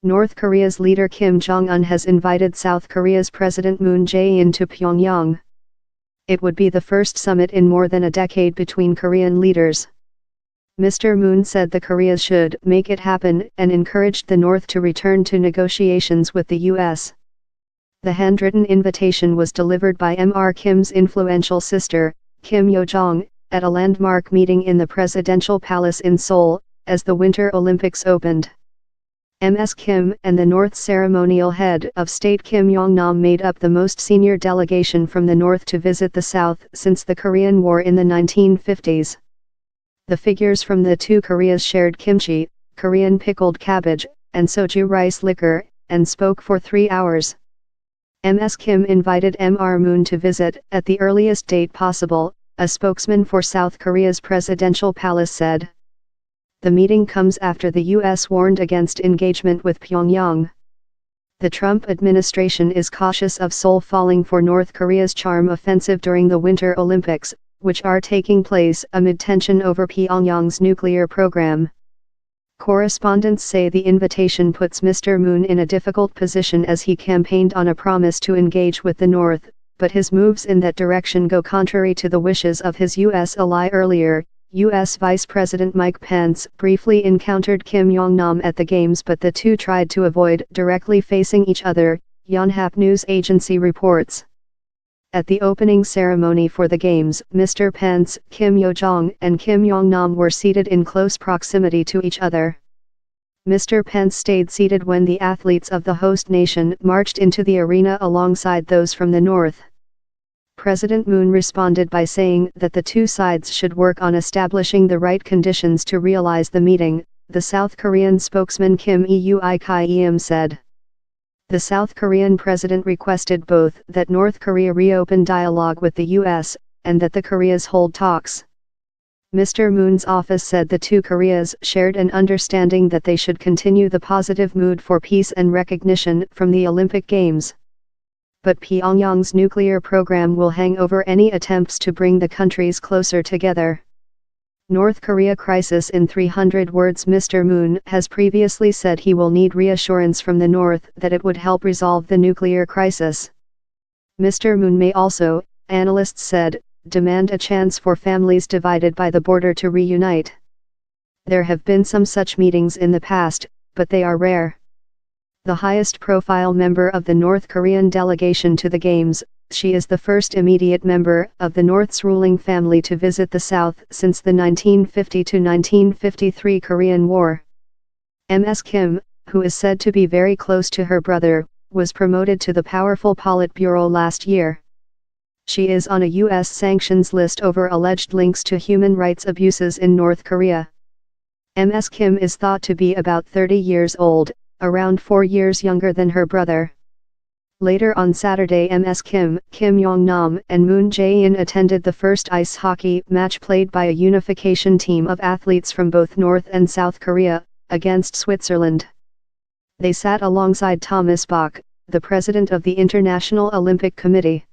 North Korea's leader Kim Jong-un has invited South Korea's President Moon Jae-in to Pyongyang. It would be the first summit in more than a decade between Korean leaders. Mr. Moon said the Koreas should make it happen and encouraged the North to return to negotiations with the U.S. The handwritten invitation was delivered by Mr. Kim's influential sister, Kim Yo-jong, at a landmark meeting in the presidential palace in Seoul, as the Winter Olympics opened. Ms. Kim and the North's ceremonial head of state Kim Yong-nam made up the most senior delegation from the North to visit the South since the Korean War in the 1950s. The figures from the two Koreas shared kimchi, Korean pickled cabbage, and soju rice liquor, and spoke for 3 hours. Ms. Kim invited Mr. Moon to visit at the earliest date possible, a spokesman for South Korea's presidential palace said. The meeting comes after the U.S. warned against engagement with Pyongyang. The Trump administration is cautious of Seoul falling for North Korea's charm offensive during the Winter Olympics, which are taking place amid tension over Pyongyang's nuclear program. Correspondents say the invitation puts Mr. Moon in a difficult position as he campaigned on a promise to engage with the North, but his moves in that direction go contrary to the wishes of his U.S. ally earlier. U.S. Vice President Mike Pence briefly encountered Kim Yong-nam at the Games, but the two tried to avoid directly facing each other, Yonhap news agency reports. At the opening ceremony for the Games, Mr. Pence, Kim Yo-jong and Kim Yong-nam were seated in close proximity to each other. Mr. Pence stayed seated when the athletes of the host nation marched into the arena alongside those from the North. President Moon responded by saying that the two sides should work on establishing the right conditions to realize the meeting, the South Korean spokesman Kim Eui-kyeom said. The South Korean president requested both that North Korea reopen dialogue with the U.S., and that the Koreas hold talks. Mr. Moon's office said the two Koreas shared an understanding that they should continue the positive mood for peace and recognition from the Olympic Games. But Pyongyang's nuclear program will hang over any attempts to bring the countries closer together. North Korea crisis in 300 words. Mr. Moon has previously said he will need reassurance from the North that it would help resolve the nuclear crisis. Mr. Moon may also, analysts said, demand a chance for families divided by the border to reunite. There have been some such meetings in the past, but they are rare. The highest-profile member of the North Korean delegation to the Games, she is the first immediate member of the North's ruling family to visit the South since the 1950–1953 Korean War. Ms. Kim, who is said to be very close to her brother, was promoted to the powerful Politburo last year. She is on a U.S. sanctions list over alleged links to human rights abuses in North Korea. Ms. Kim is thought to be about 30 years old, around 4 years younger than her brother. Later on Saturday, Ms. Kim, Kim Yong-nam and Moon Jae-in attended the first ice hockey match played by a unification team of athletes from both North and South Korea, against Switzerland. They sat alongside Thomas Bach, the president of the International Olympic Committee.